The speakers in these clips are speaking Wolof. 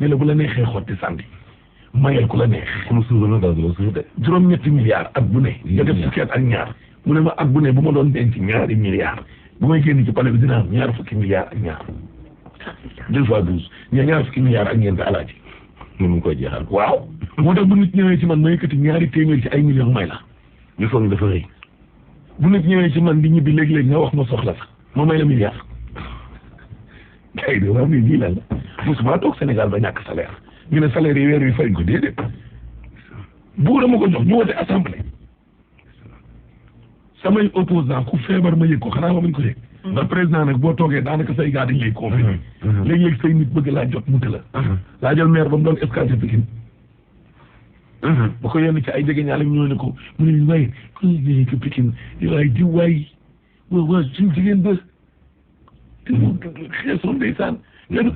ne la bu la neexee xotti sànni mayel ku la neex. xam suuf la daal doo suuf de. juróom-ñetti milliards at bu ne. nga def fukki at ak ñaar mu ne ma at bu ne bu ma doon denc ñaari milliards bu may génn ci palais bi dina am ñaar fukki milliards ak ñaar 2 fois 12 ñaar fukki milliards ak ñeent alaaji. mënuñ koy jeexal. waaw moo tax bu nit ñëwee ci man ma yëkkati ñaari téeméer ci ay millions may la. ñu foog dafa rëy. bu nit ñëwee ci man di ñibbi léeg-léeg nga wax ma soxla sax ma may la milliard. gars yi de waaw lii lan la mosuma toog Sénégal ba ñàkk salaire ñu ne salaire yi weer wi fay ko déedéet buur ma ko jox ñu wote assemblée samay opposant ku feebar ma yëg ko xanaa ma bañ ko yëg. ndax président nag boo toogee daanaka say gars dañ lay confiné. léeg-léeg say nit bëgg laa jot muta la. laa jël maire ba mu doon escadre Pikine. ba ko yenn ci ay jege ñaale ñoo ne ko mu ne waaye ku ñu ko Pikine waaye di waay waaw suñu jigéen ba. te mu xeesoon ndeysaan nga ne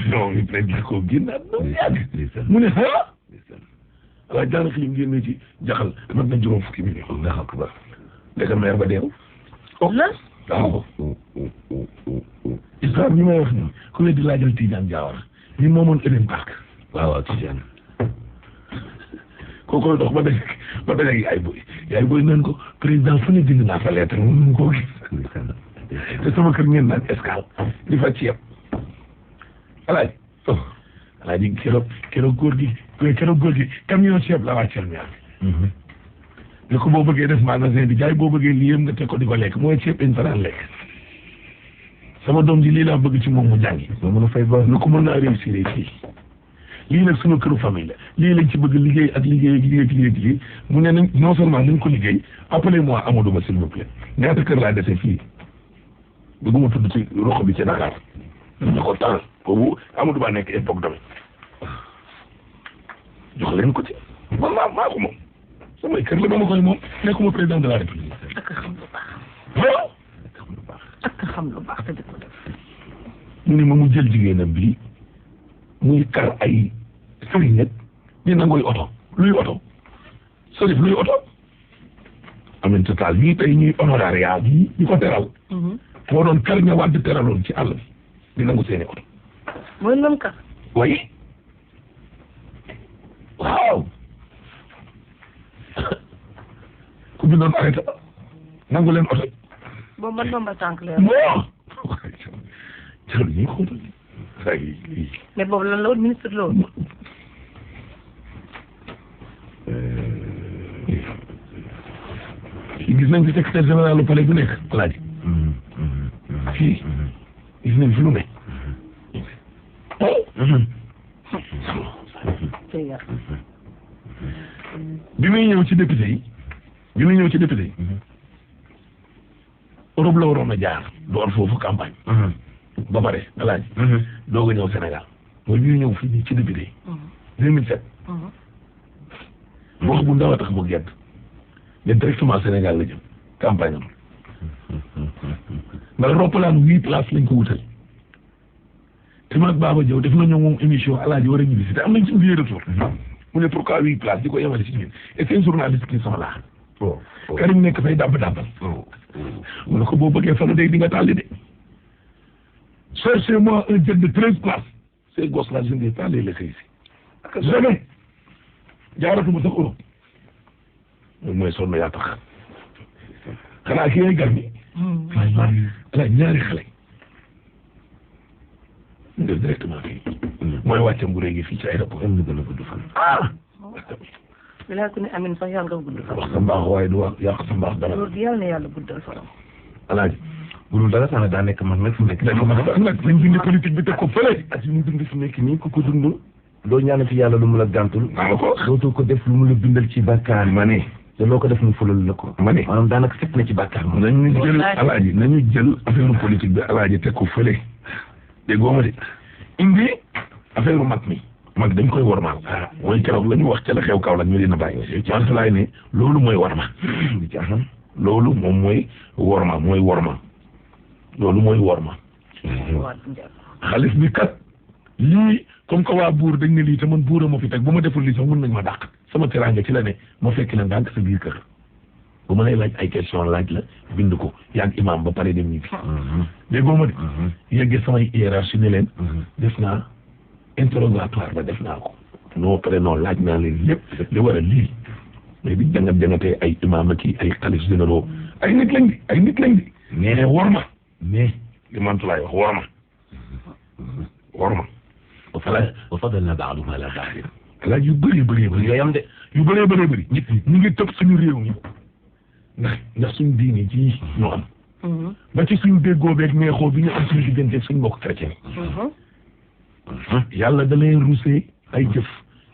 non ñu président ko génnaat noonu yàgg mu ne ah waaye daanaka li mu génnee ci jaxal mat na juróom fukki million ndax ak ba léegi maire ba deew waaw histoire bi may wax nii ku ne di laajal Tidiane Diawara ñi moomoon Eden Park waaw Tidiane kooku dox ba dajeeg yaay boy naan ko président fu ne bind naa fa lettre mu koo gis te sama kër ngeen naan escale di fa ceeb alaaji keroog góor gi camion ceeb la wàcceel meer bi ne ko boo bëggee def magasin bi jaay boo bëggee lii yëpp nga teg ko di ko lekk mooy ceeb dañ fa daan lekk sama doom ji lii laa bëgg ci moom mu jàngi soo mën a fay ba nu ko mën naa réussir fii lii nag suñu këru famille la lii lañ ci bëgg liggéey ak liggéey mu ne nañ non seulement nañ ko liggéey appelez-moi Amadou Ba s'il vous plaît ñaata kër laa dese fii bëgguma tudd ci rox bi ci Dakar ñu ko temps boobu Amadou Ba nekk époque tamit jox leen ko ci man maa ko moom samay kër la ba ma koy moom nekkuma président de la république. ak xam lu baax. ak xam lu baax te di ko def. mu ne ma mu jël jigéenam bi muy kar ay sëriñ ñu nangoy oto luy oto Serif luy oto amen total bii tey ñuy honorariat bii ñu ko teral moo doon kar ña wàdd teraloon ci àll bi di nangu seeni oto mooy nam ka way waaw ku bindoon arrêté nangu leen oto boobu man doon ba tànk leer bon jarul ñuy xóotal mais boobu lan la woon ministre la woon gis nañ fi secrétaire général lu palais bu nekk alaaji fii gis nañ fi lu ne bi muy ñëw ci député yi Europe la waroon a jaar door foofu campagne ba pare alaaji doog a ñëw Sénégal mooy bi muy ñëw fii ci député yi 2007 wax bu ndaw a tax mu gedd ne directement Sénégal la jëm campagne am ndax roppalaan 8 places lañ ko wutal te man ak Baba Diaw def nañu moom émission alaaji war a ñibbi si te am nañ suñu billet retour mu ne pourquoi 8 places di ko yemale si ñun et c'est un journaliste qui sont là Karim nekk fay dàbbal mu ne ko boo bëggee falu day di nga tàlli de cherchez-moi un jet de 13 places ces gosses là je ne vais pas les laisser ici jamais jaaratuma sax Europe loolu mooy sonn yaa tax xanaa ki ngay gar mi ala ñaari xale ñu def directement fii mooy wàccam bu réegi fii ci aéroport am na gën a gudd fan bilaa ku ne amin sax yàlla nga gudd fan wax sa mbaax waaye du wax yàq sa mbaax dara loolu yàlla na yàlla guddal fanam alaaji bu dul dara sax daa nekk mag nag fu nekk nag nañ dindi politique bi teg ko fële ak yi mu dund fi nekk nii ku ko dund doo ñaanati yàlla lu mu la gàntul ko dootoo ko def lu mu la bindal ci bàkkaar ma ne te loo ko def mu fulal la ko ma ne maanaam daanaka set na ci bàkkaar moom nañu jël alaaji nañu jël affaire politique bi alaaji teg ko fële déggoo ma de indi affaire mag mi mag dañ koy wormaal mooy keroog la ñu wax ca la xew kaw nag ñu dina bàyyi wante laay ne loolu mooy worma loolu moom mooy worma loolu mooy worma xaalis bi kat lii comme que waa buur dañ ne lii te man buura ma fi teg bu ma deful lii sax mën nañ ma dàq sama teraanga ci la ne ma fekk la ndànk sa biir kër bu ma lay laaj ay question laaj la bind ko yàgg imam ba pare dem ñibbi déggoo ma de yeggee samay hiérarchie ne leen def naa interrogatoire ba def naa ko non pare non laaj naa leen lépp li war a lii mais bi jangatee ay imaam ak ay xalif généraux ay nit lañ di mais war ma mais li Mantoulaye wax war ma wa fadalna ba'dahum ala ba'd laaj yu bëree yooyu am de yu bëree bëri ñu ngi tëb suñu réew mi ndax suñu diine ji ñu am ba ci suñu déggoo beeg neexoo bi ñu am suñu diggante suñu mbokk chrétien yàlla da lay rusee ay jëf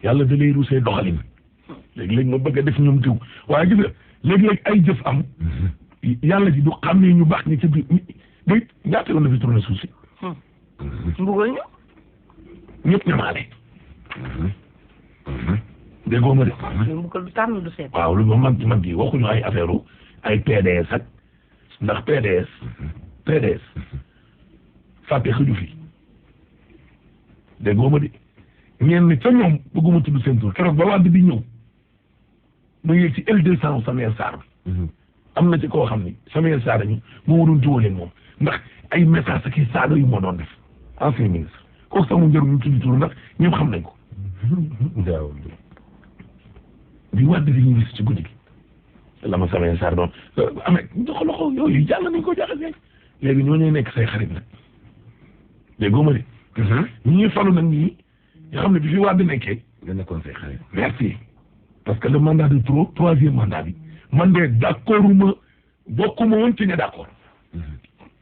yàlla da lay rusee doxalin léegi-léegi ma bëgg a def ñoom diw waaye gis nga léegi-léegi ay jëf am yàlla ji du xam ne ñu baax ñi ci biir day ñaata yoon na fi tourné suuf si mbugal ñu ñëpp ñamaale déggoo ma de mbugal du tànn du seet waaw lu ma mag yi waxuñu ay affaire ay PDS ak ndax PDS fàtte xëju fi déggoo ma de ñeen ni ca ñoom bëgguma tudd seen tur keroog ba wàdd di ñëw mu yéeg ci L200 Samuel Sarr am na ci koo xam ni Samuel Sarr ñu moo waroon jiwaleen moom ndax ay message ak i saaga yu moo doon def ancien ministre kooku sax mu njëriñ ñu tudd tur ndax ñëpp xam nañ ko bi wàdd di ñu gis ci guddi gi la ma Samuel Sarr doon amee loxo yooyu jàll nañ ko jaxasee léegi ñoo ñuy nekk say xarit nag déggoo ma de ñi ñuy falu nag ñii nga xam ne bi fi wàdd nekkee nga nekkoon say xarit merci parce que le mandat de trop troisième mandat bi man de d'accorduma bokkuma woon ci ña d'accord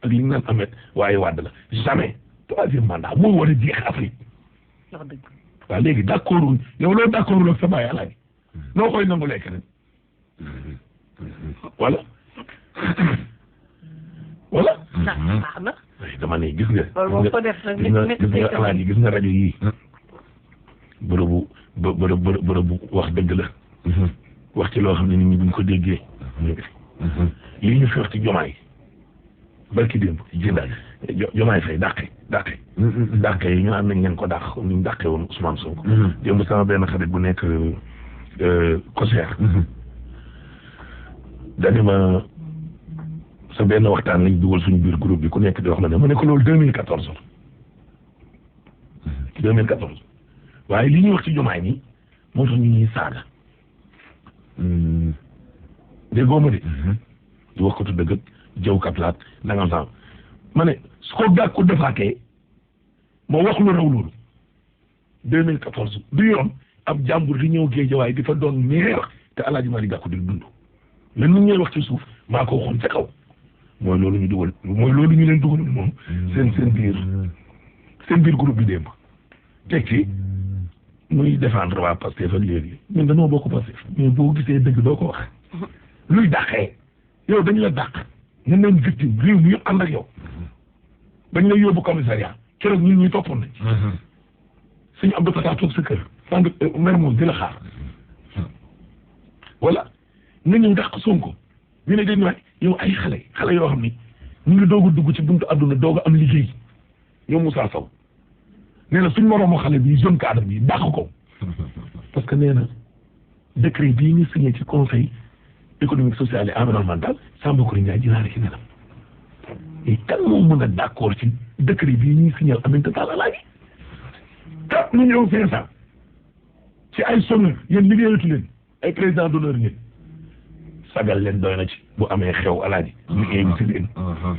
ak li ñu naan amet waaye wàdd la jamais troisième mandat moo war a jeex Afrique wax dëgg waaw léegi d'accordul yow loolu d'accordul ak sa bàyyi alaaji noo koy nangu lekk nag voilà baax na dama ne gis nga loolu moo ko def nag gis nga alaaji gis nga rajo yii bërëbu wax dëgg la wax ci loo xam ne nit ñi buñ ko déggee lii ñu fi wax ci jomaay barki démb jëndaay jomaay fay dàqe yi ñu naan nañ ngeen ko dàq ñu dàqe woon Ousmane Sonko démb sama benn xarit bu nekk Koseer dani ma sa benn waxtaan lañ dugal suñu biir groupe bi ku nekk di wax la ne ma ne ko loolu 2014 waaye li ñuy wax ci jomaay nii moo tax ñu ñuy saaga déggoo ma de di wax ko tu dëgg jëw katlaat nangam sam ma ne su ko gàkku defaatee moo wax lu raw loolu 2014 du yoon ab jàmbur di ñëw Géejawaay di fa doon meer te Alaaji Malick Gakou di dund la nit ñuy wax ci suuf maa ko waxoon ca kaw mooy loolu ñu dugal mooy loolu ñu leen dugal moom seen biir groupe bi démb teg ci muy défendre waa Pastef ak léegi ñun dañoo bokk Pastef mais boo gisee dëgg doo ko wax luy dàqee yow dañu la dàq nga neen victime réew mi yëpp ànd ak yow bañ la yóbbu commissariat keroog ñun ñuy toppoon nañ suñu Abdou Fatah toog sa kër sànq Mermoz di la xaar voilà nga ñëw dàq Sonko ñu ne dañu waay yow ay xale yoo xam ni ñu ngi doog a dugg ci buntu àdduna doog a am liggéey ñoom Moussa Sow nee na suñ moroomu xale bi jeune cadre bi dàq ko parce que nee na décret bii ñu signé ci conseil économique social et environnemental Samba Kory Ndiaye jinaare ci nenam et kan moo mën a d'accord ci décret bii ñuy signé Aminata Tall Alaaji 4 millions 500 ci ay sonneur yéen liggéeyatu leen ay président d'honneur ngeen sagal leen doy na ci bu amee xew Alaaji ñu invité leen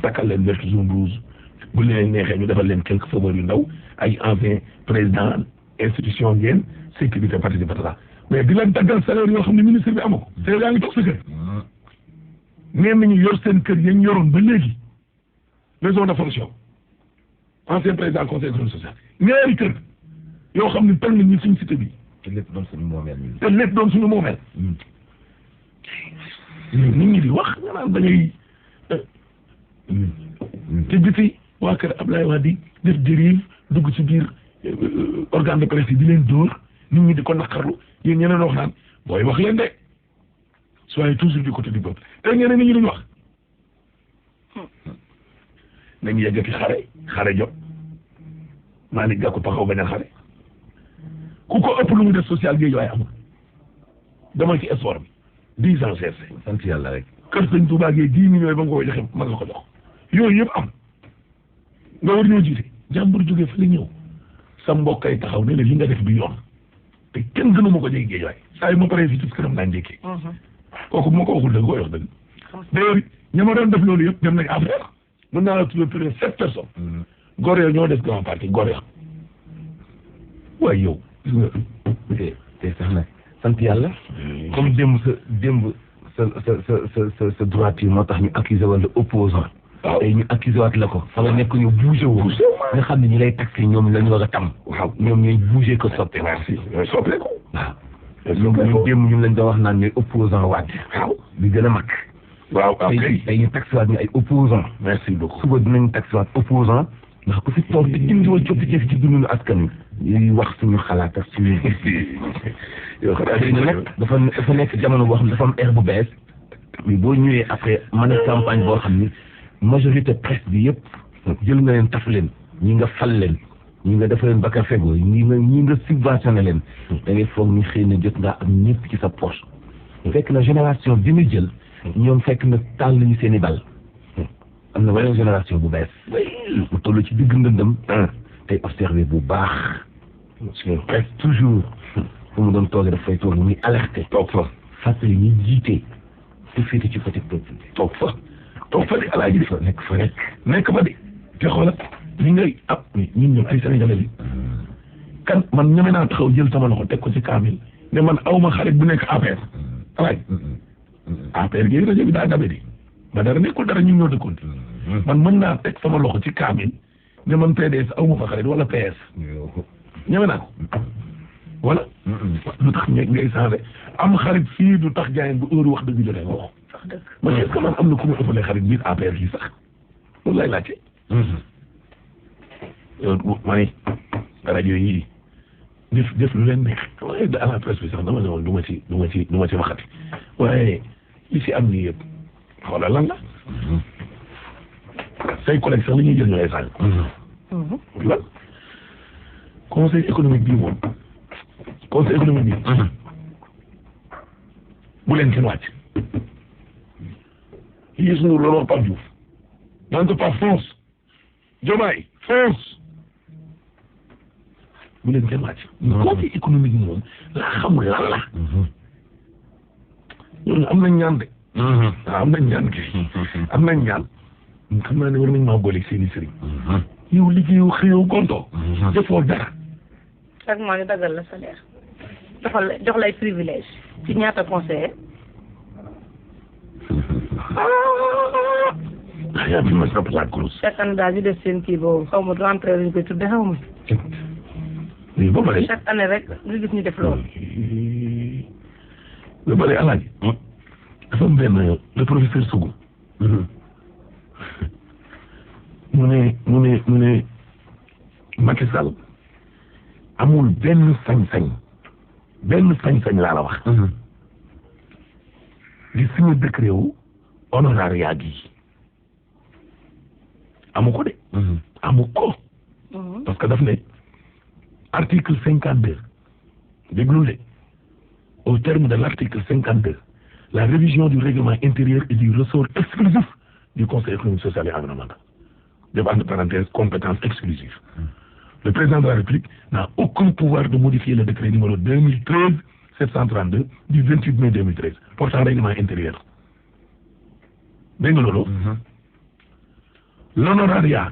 takkal leen vert jaune rouge bu leen neexee ñu defal leen quelques faveurs yu ndaw ay ancien président institution ngeen sécurité parti patata mais di leen daggal salaire yoo xam ne ministre bi amoo ko te yaa ngi toog sa kër neen nañu yor seen kër yañ yoroon ba léegi maison de fonction ancien président conseil économique social ñaari kër yoo xam ne tàng ñu suñ cité bi te lépp doon suñu moomeel nit ñi di wax nga naan da ngay te biti waa kër Ablaye Wade di def dérive dugg ci biir organe de presse yi di leen dóor nit ñi di ko naqarlu yéen ñeneen wax naan booy wax leen de soyez toujours du côté du peuple te ñeneen nit ñi duñ wax nañ yeggati xare jot Malick Gakou taxaw bañ a xare ku ko ëpp lu mu def social géej waaye amul demal ci sport bi 10 ans CRC sant yàlla rek kër sëñ Touba Gueye 10 millions yi ba nga koy joxe ma nga ko jox yooyu yëpp am nga war ñoo jiite jàmbur jógee fa la ñëw sa mbokk ay taxaw ne la li nga def du yoon te kenn gënu ma ko jege géej waay saa yu ma paree fii ci këram naa njëkkee kooku bu ma ko waxul dëgg koy wax dëgg d'ailleurs ña ma doon def loolu yëpp dem nañ affaire mën naa la tuddee plus de 7 personnes góor ya ñoo des grand parti góor ya waaye yow gis nga te sax nag sant yàlla comme démb sa droiture moo tax ñu accusé woon la opposant waaw tey ñu accusé waat la ko fa nga nekk ñu bougé woo nga xam ne ñi lay taxé ñoom la ñu war a tam waaw ñoom ñooy bougé ko soppe merci soppee ko waaw ñun démb ñun lañ doon wax naan ñooy opposant waat waaw bi gën a mag waaw tey ñu taxé waat ñu ay opposant merci beaucoup suba dinañ taxé waat opposant ndax ku fi toog te indiwoo coppite ci dundu askan wi ñuy wax suñu xalaat ak suñu yow xanaa léegi nag dafa nekk jamono boo xam ne dafa am air bu bees mais boo ñëwee après mën a campagne boo xam ni majorité presse bi yëpp jël nga leen taf leen ñi nga fal leen ñi nga def leen bakka fego ñi nga subventionné leen da ngay foog ni xëy na jot ngaa am ñëpp ci sa poche fekk na génération bi nga jël ñoom fekk na taal nañu seen i bal am na beneen génération bu bees mu toll ci digg ndëndëm tey observé bu baax presse toujours fu mu doon toogee dafay toog muy alerté toog fa fàttali ñi jiite te féete ci côté peuple bi toog fa di alaaji di nekk fa nekk fa di te xoolal li ngay ab ñun ñoom ay sénégalais bi kan man ñeme naa taxaw jël sama loxo teg ko ci kaamil ne man awma xarit bu nekk APR alaaj APR gi rajo bi daa gabe di ba dara nekkul dara ñun ñoo dëkkoon man mën naa teg sama loxo ci kaamil ne man PDS awma fa xarit wala PS ñeme naa ko wala lu tax ngay changé am xarit fii du tax jaayeen bu heure wax dëgg jotee nga wax man est-ce que man am na ku ma ëppalee xarit biir APR fii sax loolu lay laajte ma ni rajo yi def lu leen neex waaye à la presse bi sax dama ne woon du ma ci waxati waaye li ci am nii yëpp xoolal lan la say collègues sax li ñuy jël ñu lay sànq lan conseil économique bii moom conseil économique bi bu leen kenn wàcc Youssou Ndour loolu wax Pape Diouf naan ko Pape fonce Diomaye fonce bu leen kenn wàcc conseil économique moom laa xamul lan la ñooñu am nañ ñaan de waaw am nañ ñaan kii am nañ ñaan xam naa ne war nañ maa booleeg seeni sëriñ yow liggéeyoo xëyoo gontoo defoo dara chaque mois ñu daggal la salaire jox lay privilège ci ñaata conseiller yaa bi ma sapp laaj kurus chaque année daal ñu def seen kii boobu xaw ma rentrée lañu koy tudde xaw ma oui ba pare chaque année rek nga gis ñu def loolu ba pare alaaji dafa am benn le professeur Sougou mu ne Macky Sall amul benn sañ-sañ laa la wax di signé décret wu honorariat gi amu ko de amu ko parce que daf ne article 52 déglul de au terme de l'article 52 la révision du règlement intérieur est du ressort exclusif du Conseil économique, social et environnemental. Entre parenthèses, compétence exclusive. Le président de la République n'a aucun pouvoir de modifier le décret numéro 2013-732 du 28 mai 2013 portant règlement intérieur. L'honorariat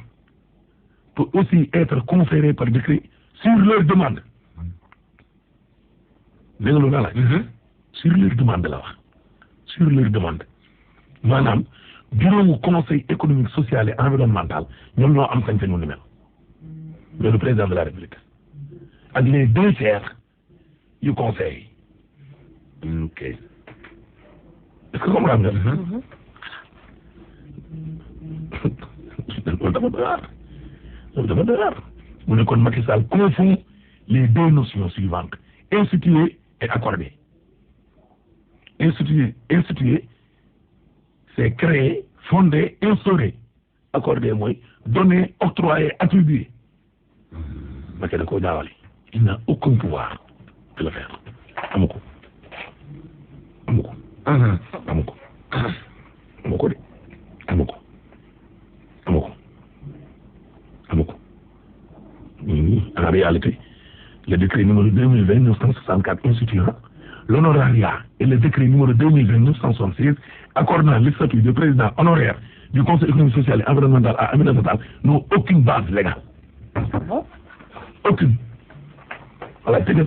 peut aussi être conféré par décret sur leur demande. Sur leur demande là. Sur leur demande. Madame, bureau du Conseil économique, social et environnemental, nous avons un sañ sañ numéro. Le président de la République. Avec les 2 tiers du Conseil. Ok. Est-ce que vous comprenez? Vous ne connaissez pas confond les 2 notions suivantes. Instituer et accorder. Instituer, c'est créer, fonder, instaurer. Accorder, moi, donner, octroyer, attribuer. Il n'a aucun pouvoir de le faire. Amoko. À la réalité, le décret numéro 2020-964 instituant l'honorariat et le décret numéro 2020-966 accordant le statut de président honoraire du Conseil économique, social et environnemental à Aminata Tall n'ont aucune base légale. Bon. Aucune. Voilà, tëjal.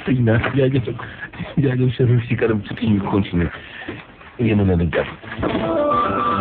sëñ naa jaajëf chef si kanam tuuti ñu continuer yéen a leen a